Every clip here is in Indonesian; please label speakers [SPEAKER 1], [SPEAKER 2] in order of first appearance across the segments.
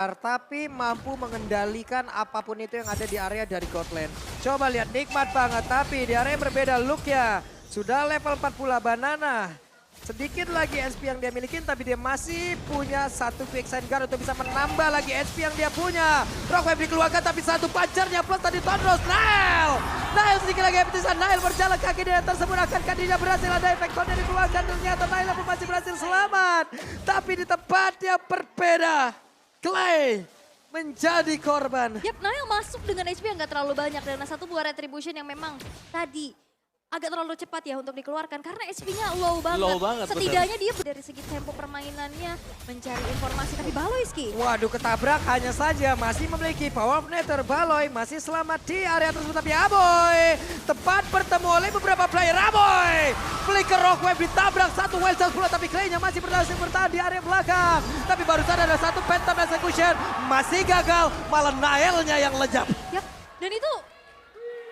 [SPEAKER 1] tapi mampu mengendalikan apapun itu yang ada di area dari God Lane. Coba lihat, nikmat banget, tapi di area yang berbeda look ya. Sudah level 4 pula Banana. Sedikit lagi SP yang dia milikin, tapi dia masih punya satu quick sign guard untuk bisa menambah lagi SP yang dia punya. Rockwave dikeluarkan, tapi satu pacarnya plus tadi Tondros. Nail sedikit lagi epitisan, Nail berjalan kaki dia tersebut. Akankah dia berhasil, ada efek tonnya dikeluarkan. Ternyata Nail pun masih berhasil selamat. Tapi di tempat yang berbeda, Clay menjadi korban.
[SPEAKER 2] Yap, Nail masuk dengan HP yang gak terlalu banyak. Dan satu buah retribution yang memang tadi agak terlalu cepat ya untuk dikeluarkan. Karena HP-nya low banget.
[SPEAKER 3] Low banget,
[SPEAKER 2] setidaknya dia dari segi tempo permainannya mencari informasi. Tapi Baloyski.
[SPEAKER 1] Waduh, ketabrak hanya saja masih memiliki power of Nether. Baloy masih selamat di area tersebut. Tapi Aboy tepat bertemu oleh beberapa player. Aboy flicker Rockwave ditabrak satu wild charge pula. Tapi Clay-nya masih berhasil bertahan di area belakang. Tapi barusan ada satu Phantom Execution. Masih gagal, malah Nail-nya yang lejap.
[SPEAKER 2] Yap, dan itu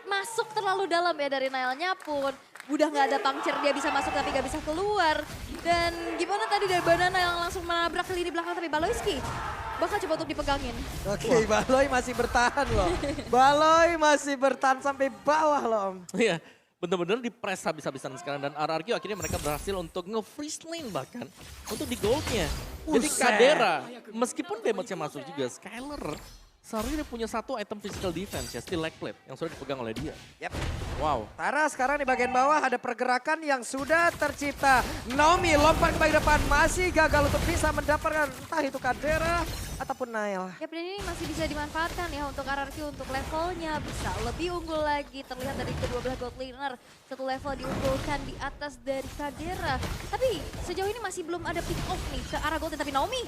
[SPEAKER 2] masuk terlalu dalam ya dari Nailnya pun. Udah gak ada puncture, dia bisa masuk tapi gak bisa keluar. Dan gimana tadi dari Banana yang langsung menabrak ke lini belakang, tapi Baloyski bakal coba untuk dipegangin.
[SPEAKER 1] Oke, Baloy masih bertahan loh. Baloy masih bertahan sampai bawah loh Om.
[SPEAKER 3] Iya, bener-bener di-press habis-habisan sekarang. Dan RRQ akhirnya mereka berhasil untuk nge-freeze lane bahkan. Untuk di goldnya. Jadi
[SPEAKER 1] Buset.
[SPEAKER 3] Kadera, meskipun damage-nya masuk juga, Skyler seharusnya dia punya satu item physical defense ya, Steel Leg Plate yang sudah dipegang oleh dia.
[SPEAKER 1] Yap.
[SPEAKER 3] Wow.
[SPEAKER 1] Tara sekarang di bagian bawah ada pergerakan yang sudah tercipta. Naomi lompat ke bagian depan, masih gagal untuk bisa mendapatkan entah itu Kadera ataupun Nail.
[SPEAKER 2] Yap, dan ini masih bisa dimanfaatkan ya untuk RRQ untuk levelnya bisa lebih unggul lagi. Terlihat dari kedua belah gold laner, satu level diunggulkan di atas dari Kadera. Tapi sejauh ini masih belum ada pick off nih ke arah gold, tapi Naomi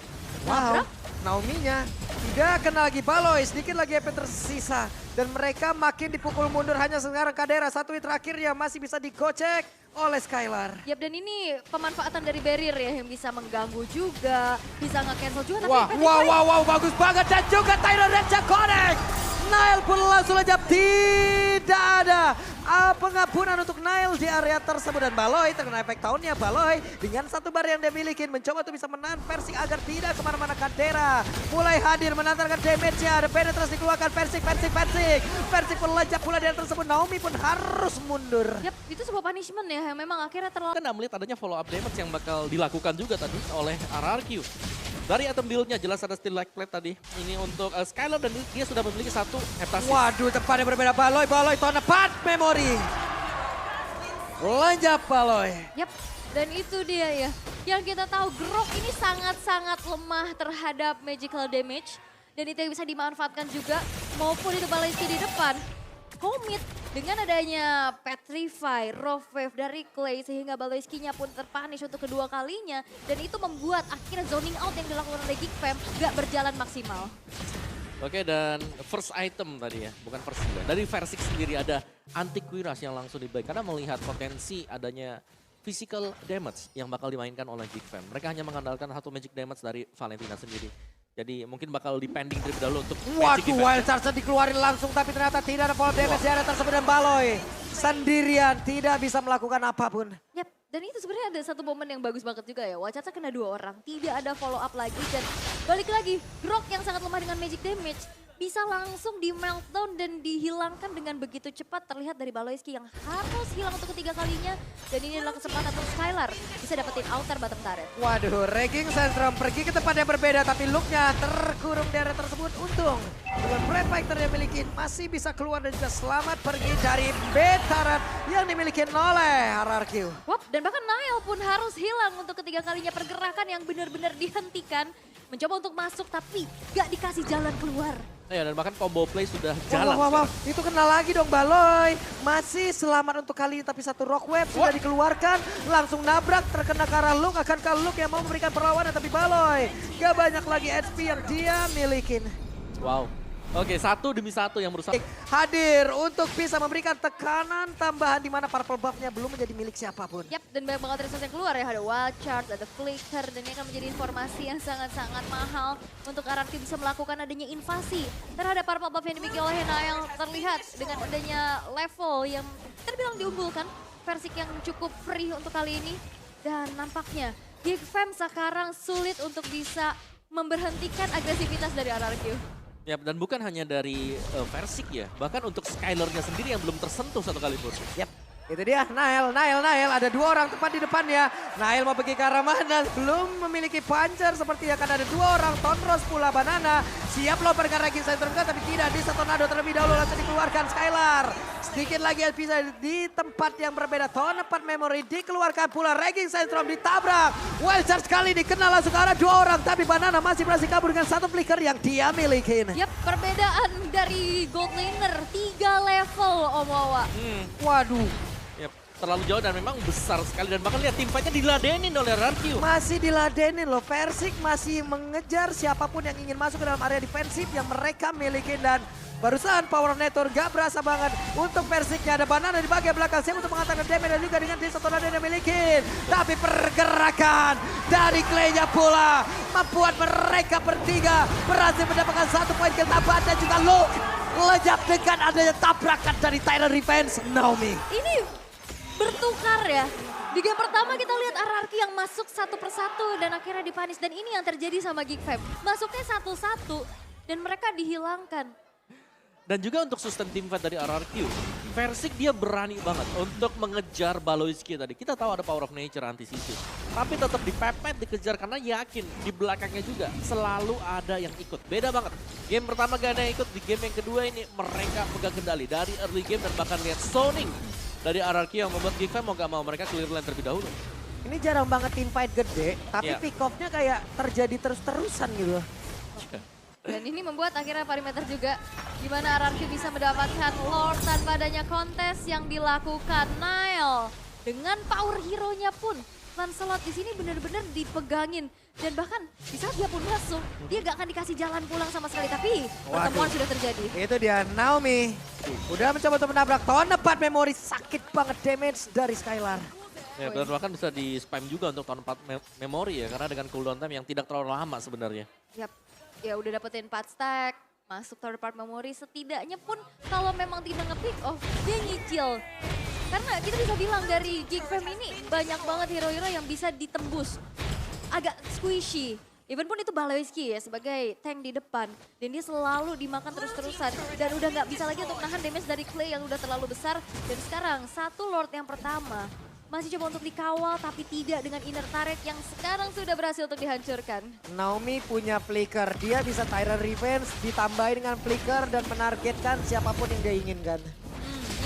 [SPEAKER 1] Wow,
[SPEAKER 2] nabrak.
[SPEAKER 1] Naomi-nya tidak kena lagi Baloy, sedikit lagi EP tersisa. Dan mereka makin dipukul mundur, hanya sekarang Kadera satu hit terakhirnya masih bisa digocek oleh Skylar.
[SPEAKER 2] Yap, dan ini pemanfaatan dari barrier ya yang bisa mengganggu juga, bisa nge-cancel juga. Tapi
[SPEAKER 1] Wah, wow, bagus banget. Dan juga Tyrant Ranger connect. Nail pun langsung lejap, tidak ada pengampunan untuk Nail di area tersebut. Dan Baloy terkena efek tahunnya. Baloy dengan satu bar yang dia miliki mencoba untuk bisa menahan Persik agar tidak kemana-mana. Kadera mulai hadir menantarkan damage-nya. Ada penetrasi dikeluarkan Persik pun lejap pula di area tersebut. Naomi pun harus mundur.
[SPEAKER 2] Yap, itu sebuah punishment ya yang memang akhirnya terlalu.
[SPEAKER 3] Kan melihat adanya follow up damage yang bakal dilakukan juga tadi oleh RRQ. Dari item build-nya jelas ada Steel Leg Plate tadi. Ini untuk Skylar dan dia sudah memiliki satu heptasis.
[SPEAKER 1] Waduh, tempatnya berbeda. Baloy tahun depan memori. Lejap Baloy.
[SPEAKER 2] Yap, dan itu dia ya. Yang kita tahu Grok ini sangat-sangat lemah terhadap magical damage. Dan itu yang bisa dimanfaatkan juga maupun itu Baloyski di depan. Komit dengan adanya Petrify, Rough Wave dari Clay sehingga Baloyski-nya pun terpunish untuk kedua kalinya. Dan itu membuat akhirnya zoning out yang dilakukan oleh Geek Fam gak berjalan maksimal.
[SPEAKER 3] Oke, dan first item tadi ya, bukan first juga. Dari Versik sendiri ada Antiquiras yang langsung dibeli karena melihat potensi adanya physical damage yang bakal dimainkan oleh Geek Fam. Mereka hanya mengandalkan satu magic damage dari Valentina sendiri. Jadi mungkin bakal dipending terlebih dahulu untuk magic
[SPEAKER 1] Waduh, wild charge dikeluarin langsung tapi ternyata tidak ada follow damage di area tersebut. Dan Baloy sendirian tidak bisa melakukan apapun.
[SPEAKER 2] Yap, dan itu sebenarnya ada satu momen yang bagus banget juga ya. Wacaca kena 2 orang, tidak ada follow up lagi. Dan balik lagi, Grok yang sangat lemah dengan magic damage bisa langsung di meltdown dan dihilangkan dengan begitu cepat. Terlihat dari Baloyski yang harus hilang untuk ketiga kalinya. Dan ini adalah kesempatan untuk Skylar bisa dapetin outer bottom turret.
[SPEAKER 1] Waduh, Raging Sentrum pergi ke tempat yang berbeda tapi look-nya terkurung di area tersebut. Untung dengan Blade Fighter yang miliki masih bisa keluar dan juga selamat pergi dari betaran yang dimiliki oleh RRQ.
[SPEAKER 2] Wap, dan bahkan Nail pun harus hilang untuk ketiga kalinya. Pergerakan yang benar-benar dihentikan. Mencoba untuk masuk tapi gak dikasih jalan keluar.
[SPEAKER 3] Ya, dan bahkan combo play sudah jalan.
[SPEAKER 1] Wow, itu kena lagi dong Baloy. Masih selamat untuk kali ini tapi satu rock wave sudah dikeluarkan. Langsung nabrak terkena ke arah Luke. Akankah Luke yang mau memberikan perlawanan tapi Baloy gak banyak lagi HP yang dia milikin.
[SPEAKER 3] Wow. Oke, satu demi satu yang berusaha.
[SPEAKER 1] Hadir untuk bisa memberikan tekanan tambahan di mana purple buff-nya belum menjadi milik siapapun.
[SPEAKER 2] Yap, dan banyak banget resource yang keluar ya. Ada wild charge, ada flicker, dan ini akan menjadi informasi yang sangat-sangat mahal untuk RRQ bisa melakukan adanya invasi terhadap purple buff yang dimiliki oleh Nail. Terlihat dengan adanya level yang terbilang diunggulkan, Versik yang cukup free untuk kali ini. Dan nampaknya Geek Fam sekarang sulit untuk bisa memberhentikan agresivitas dari RRQ.
[SPEAKER 3] Ya, dan bukan hanya dari Versik ya, bahkan untuk Skyler-nya sendiri yang belum tersentuh satu kali pun.
[SPEAKER 1] Yap, itu dia Nail. Ada 2 orang tepat di depannya. Nail mau pergi ke arah mana? Belum memiliki puncher seperti akan ada 2 orang. Tonros pula Banana. Siap lompat ke Raging Centrum tapi tidak bisa Tornado terlebih dahulu langsung dikeluarkan Skylar. Sedikit lagi bisa di tempat yang berbeda. Tempat memory dikeluarkan pula Raging Centrum ditabrak. Wild Charge kali dikenal langsung ke arah 2 orang. Tapi Banana masih berhasil kabur dengan 1 flicker yang dia miliki.
[SPEAKER 2] Yap, perbedaan dari gold laner 3 level Om Wawa.
[SPEAKER 1] Waduh.
[SPEAKER 3] Ya, terlalu jauh dan memang besar sekali. Dan bahkan lihat tim fight-nya diladenin oleh RRQ.
[SPEAKER 1] Masih diladenin loh. Versik masih mengejar siapapun yang ingin masuk ke dalam area defensif yang mereka miliki. Dan barusan Power Network gak berasa banget untuk Versiknya. Ada Banana di bagian belakang siap untuk mengatakan damage dan juga dengan satu tornado yang dimiliki. Tapi pergerakan dari Clay-nya pula membuat mereka bertiga berhasil mendapatkan 1 poin kill tambahan dan juga look lejap dengan adanya tabrakan dari Tyler Revenge Naomi.
[SPEAKER 2] Ini bertukar ya. Di game pertama kita lihat RRQ yang masuk satu persatu dan akhirnya dipanis. Dan ini yang terjadi sama Geek Fam. Masuknya satu-satu dan mereka dihilangkan.
[SPEAKER 3] Dan juga untuk sustain team fight dari RRQ, Versik dia berani banget untuk mengejar Baloiski tadi. Kita tahu ada power of nature anti-situ. Tapi tetap dipepet, dikejar karena yakin di belakangnya juga selalu ada yang ikut. Beda banget. Game pertama gak ada yang ikut, di game yang kedua ini mereka pegang kendali dari early game dan bahkan lihat zoning dari RRQ yang membuat Geek Fam mau gak mau mereka clear lane terlebih dahulu.
[SPEAKER 1] Ini jarang banget team fight gede, tapi
[SPEAKER 3] Iya.
[SPEAKER 1] pick off-nya kayak terjadi terus-terusan gitu.
[SPEAKER 2] Dan ini membuat akhirnya parameter juga gimana RRQ bisa mendapatkan Lord tanpa adanya kontes yang dilakukan Nile. Dengan power hero-nya pun Lancelot di sini benar-benar dipegangin. Dan bahkan di saat dia pun masuk, dia gak akan dikasih jalan pulang sama sekali. Tapi pertemuan sudah terjadi.
[SPEAKER 1] Itu dia Naomi. Udah mencoba untuk menabrak tahun depan memori sakit banget damage dari Skylar.
[SPEAKER 3] Ya, dan bahkan bisa di spam juga untuk tahun 4 memori ya, karena dengan cooldown time yang tidak terlalu lama sebenarnya.
[SPEAKER 2] Yap, ya udah dapetin 4 stack, masuk third part memory, setidaknya pun kalau memang tidak nge-pick off, dia nyicil. Karena kita bisa bilang dari Geek Fam ini banyak banget hero-hero yang bisa ditembus. Agak squishy. Even pun itu Baloiski ya sebagai tank di depan. Dan dia selalu dimakan terus-terusan. Dan udah nggak bisa lagi untuk nahan damage dari Clay yang udah terlalu besar. Dan sekarang satu Lord yang pertama masih coba untuk dikawal tapi tidak dengan inner turret yang sekarang sudah berhasil untuk dihancurkan.
[SPEAKER 1] Naomi punya flicker, dia bisa Tyler Revenge ditambahin dengan flicker dan menargetkan siapapun yang dia inginkan.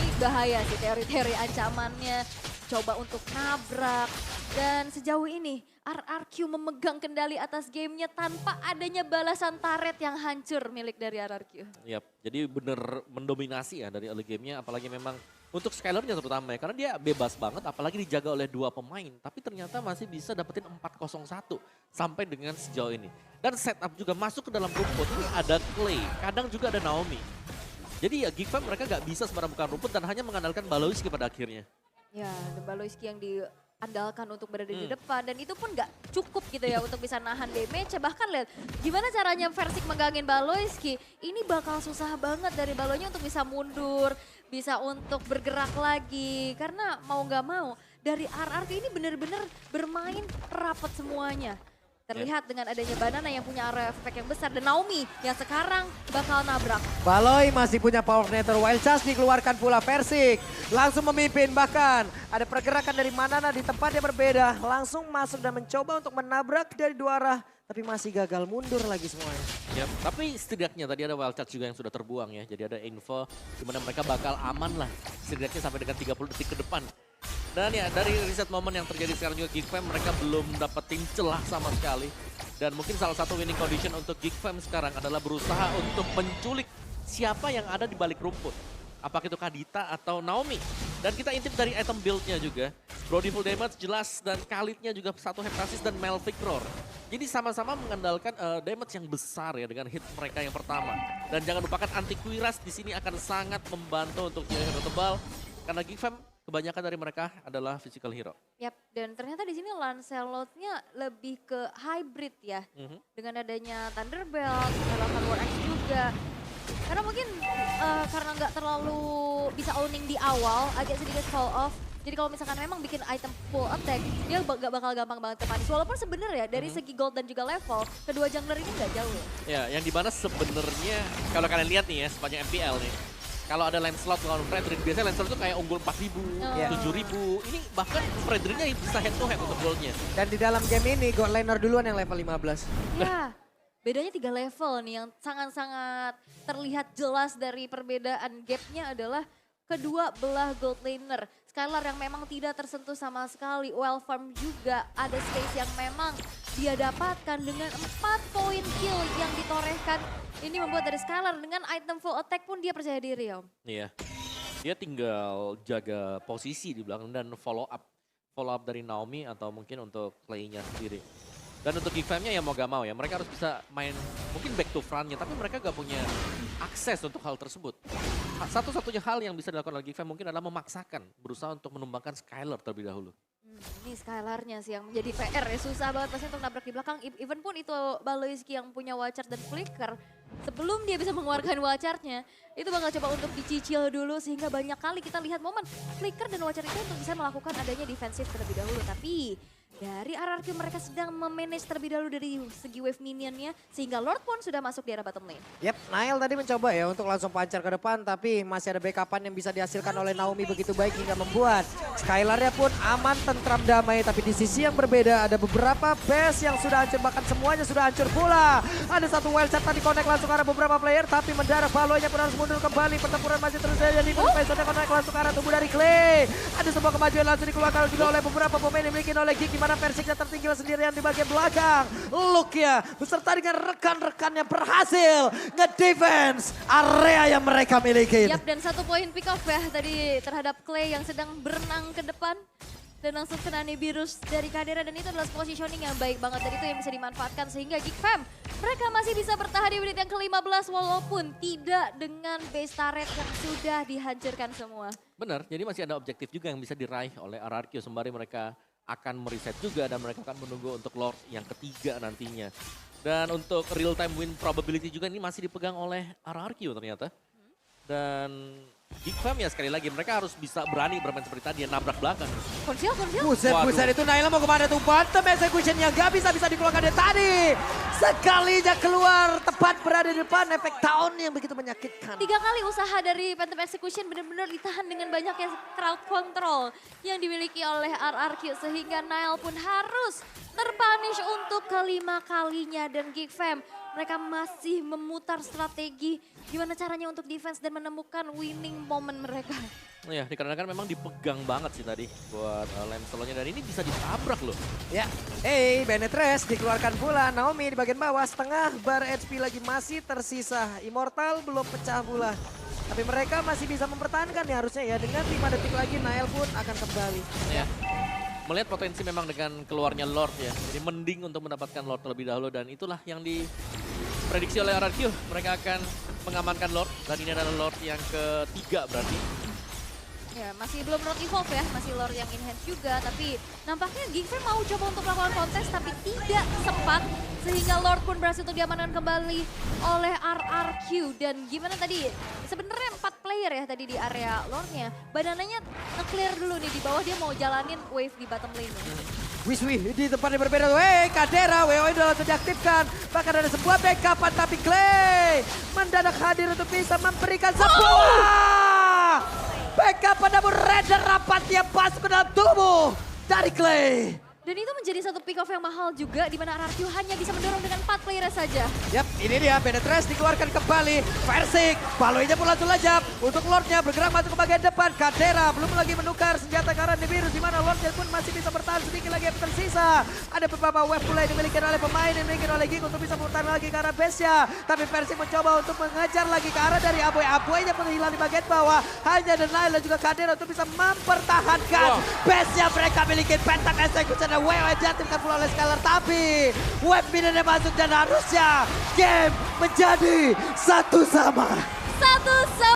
[SPEAKER 2] Ini bahaya sih teori-teori ancamannya. Coba untuk nabrak. Dan sejauh ini RRQ memegang kendali atas gamenya tanpa adanya balasan turret yang hancur milik dari RRQ.
[SPEAKER 3] Yap, jadi bener mendominasi ya dari early game-nya, apalagi memang untuk Skyler-nya terutama ya, karena dia bebas banget apalagi dijaga oleh 2 pemain. Tapi ternyata masih bisa dapetin 4-0-1 sampai dengan sejauh ini. Dan setup juga masuk ke dalam rumput, ini ada Clay, kadang juga ada Naomi. Jadi ya Geek Fam mereka gak bisa sembarang bukan rumput dan hanya mengandalkan Baloiski pada akhirnya.
[SPEAKER 2] Ya, The Baloiski yang diandalkan untuk berada di depan dan itu pun gak cukup gitu ya untuk bisa nahan damage. Bahkan lihat gimana caranya Versik menggangin Baloiski. Ini bakal susah banget dari Balonya untuk bisa mundur, bisa untuk bergerak lagi. Karena mau gak mau dari RRQ ini benar-benar bermain rapat semuanya. Terlihat dengan adanya Banana yang punya area efek yang besar dan Naomi yang sekarang bakal nabrak.
[SPEAKER 1] Baloy masih punya power netter, Wild Charge dikeluarkan pula Versik. Langsung memimpin bahkan ada pergerakan dari Manana di tempat yang berbeda. Langsung masuk dan mencoba untuk menabrak dari 2 arah. Tapi masih gagal mundur lagi semuanya.
[SPEAKER 3] Ya, tapi setidaknya tadi ada wild card juga yang sudah terbuang ya. Jadi ada info di mana mereka bakal aman lah. Setidaknya sampai dengan 30 detik ke depan. Dan ya dari reset momen yang terjadi sekarang juga Geek Fam mereka belum dapetin celah sama sekali. Dan mungkin salah satu winning condition untuk Geek Fam sekarang adalah berusaha untuk menculik siapa yang ada di balik rumput. Apakah itu Kadita atau Naomi. Dan kita intip dari item build-nya juga. Brody full damage jelas dan Khalid-nya juga 1 Heptasis dan Melvic Roar. Jadi sama-sama mengandalkan damage yang besar ya dengan hit mereka yang pertama. Dan jangan lupakan anti-Quiras di sini akan sangat membantu untuk hero tebal. Karena Geek Fam kebanyakan dari mereka adalah physical hero.
[SPEAKER 2] Yap, dan ternyata di sini Lancelot-nya lebih ke hybrid ya. Dengan adanya Thunderbelt, melakukan War Axe juga. Karena mungkin karena nggak terlalu bisa owning di awal, agak sedikit fall off. Jadi kalau misalkan memang bikin item full attack, dia gak bakal gampang banget ke punish. Walaupun sebenarnya dari segi gold dan juga level, kedua jungler ini gak jauh ya.
[SPEAKER 3] Ya, yang dimana sebenarnya kalau kalian lihat nih ya sepanjang MPL nih, kalau ada Lancelot lawan Fredrin, biasanya Lancelot itu kayak unggul 4.000,
[SPEAKER 1] Iya.
[SPEAKER 3] 7.000. Ini bahkan Fredrinnya bisa head to head untuk goldnya.
[SPEAKER 1] Dan di dalam game ini God Laner duluan yang level 15.
[SPEAKER 2] Ya, bedanya 3 level nih yang sangat-sangat terlihat jelas dari perbedaan gapnya adalah kedua belah gold laner. Skylar yang memang tidak tersentuh sama sekali. Well farm juga ada space yang memang dia dapatkan dengan 4 poin kill yang ditorehkan. Ini membuat dari Skylar dengan item full attack pun dia percaya diri Om.
[SPEAKER 3] Iya. Dia tinggal jaga posisi di belakang dan follow up dari Naomi atau mungkin untuk play-nya sendiri. Dan untuk Gfam-nya ya mau gak mau ya, mereka harus bisa main mungkin back to front-nya, tapi mereka gak punya akses untuk hal tersebut. Satu-satunya hal yang bisa dilakukan oleh Gfam mungkin adalah memaksakan, berusaha untuk menumbangkan Skylar terlebih dahulu.
[SPEAKER 2] Ini Skylarnya sih yang menjadi PR ya, susah banget pasti untuk nabrak di belakang. Even pun itu Baloiski yang punya Watcher dan Flicker, sebelum dia bisa mengeluarkan Watchernya, itu bakal coba untuk dicicil dulu sehingga banyak kali kita lihat momen Flicker dan Watcher itu untuk bisa melakukan adanya defensif terlebih dahulu. Tapi dari RRQ mereka sedang memanage terlebih dahulu dari segi wave minionnya sehingga Lord pun sudah masuk di area bottom lane.
[SPEAKER 1] Yap, Nail tadi mencoba ya untuk langsung pancar ke depan, tapi masih ada backupan yang bisa dihasilkan oleh Naomi begitu baik hingga membuat Skylar-nya pun aman, tentram, damai. Tapi di sisi yang berbeda ada beberapa base yang sudah hancur, bahkan semuanya sudah hancur pula. Ada satu wild shot tadi connect langsung ke arah beberapa player, tapi mendarat Baloy-nya pun harus mundur kembali. Pertempuran masih terus terjadi, Faisal connect langsung ke arah tubuh dari Clay. Ada sebuah kemajuan langsung dikeluarkan juga oleh beberapa pemain yang dimiliki oleh Gigi, mana Persiknya tertinggal sendirian di bagian belakang. Lukia beserta dengan rekan-rekannya berhasil nge-defense area yang mereka miliki.
[SPEAKER 2] Yap, dan 1 poin pick off ya tadi terhadap Clay yang sedang berenang ke depan. Dan langsung kena Nibiru's dari Kadera, dan itu adalah positioning yang baik banget. Dan itu yang bisa dimanfaatkan sehingga Geekfam mereka masih bisa bertahan di menit yang ke-15 walaupun tidak dengan base turret yang sudah dihancurkan semua.
[SPEAKER 3] Benar, jadi masih ada objektif juga yang bisa diraih oleh RRQ sembari mereka akan mereset juga dan mereka akan menunggu untuk Lord yang ketiga nantinya. Dan untuk real time win probability juga ini masih dipegang oleh RRQ ternyata. Dan Geekfam ya sekali lagi mereka harus bisa berani bermain seperti tadi, nabrak belakang.
[SPEAKER 2] Konsil.
[SPEAKER 1] Buset itu Naila mau kemana tuh? Bottom execution-nya gak bisa dikeluarkan dari tadi. Sekalinya keluar tepat berada di depan, efek down yang begitu menyakitkan.
[SPEAKER 2] 3 kali usaha dari Phantom Execution benar-benar ditahan dengan banyaknya crowd control yang dimiliki oleh RRQ sehingga Nile pun harus terpunish untuk kelima kalinya. Dan Geekfam mereka masih memutar strategi gimana caranya untuk defense dan menemukan winning moment mereka.
[SPEAKER 3] Ya, dikarenakan memang dipegang banget sih tadi buat Lancelot-nya dan ini bisa ditabrak loh.
[SPEAKER 1] Ya, Benetres dikeluarkan pula. Naomi di bagian bawah, setengah bar HP lagi masih tersisa. Immortal belum pecah pula. Tapi mereka masih bisa mempertahankan ya harusnya ya. Dengan 5 detik lagi Nail pun akan kembali.
[SPEAKER 3] Ya. Melihat potensi memang dengan keluarnya Lord ya. Jadi mending untuk mendapatkan Lord terlebih dahulu dan itulah yang diprediksi oleh RRQ. Mereka akan mengamankan Lord dan ini adalah Lord yang ketiga berarti.
[SPEAKER 2] Ya, masih belum Lord evolve ya, masih Lord yang in hand juga. Tapi nampaknya Geekfam mau coba untuk melakukan kontes tapi tidak sempat. Sehingga Lord pun berhasil untuk diamankan kembali oleh RRQ. Dan gimana tadi, sebenarnya 4 player ya tadi di area Lordnya. Badananya nge-clear dulu nih, di bawah dia mau jalanin wave di bottom lane.
[SPEAKER 1] Wiswi di tempat yang berbeda. Kadera, WOI sudah langsung diaktifkan. Bahkan ada sebuah backupan tapi Clay mendadak hadir untuk bisa memberikan sebuah backupan namun Raider rapatnya masuk ke dalam tubuh dari Clay.
[SPEAKER 2] Dan itu menjadi satu pick off yang mahal juga di mana RRQ hanya bisa mendorong dengan 4 player saja.
[SPEAKER 1] Yap, ini dia Benetres dikeluarkan kembali. Versik, Baloy-nya pun langsung lejap. Untuk Lordnya bergerak masuk ke bagian depan. Kadera belum lagi menukar senjata ke arah Nibiru's di mana Lordnya pun masih bisa bertahan sedikit lagi yang tersisa. Ada beberapa wave pula yang dimiliki oleh pemain yang dimiliki oleh Gig untuk bisa bertahan lagi ke arah base-nya. Tapi Versik mencoba untuk mengejar lagi ke arah dari Aboy. Aboy-nya pun hilang di bagian bawah. Hanya Denial dan juga Kadera untuk bisa mempertahankan base-nya mereka miliki. Pentak Execution dan WOI diaktifkan pula oleh Skylar. Tapi wave minionnya masuk dan harusnya game menjadi 1-1.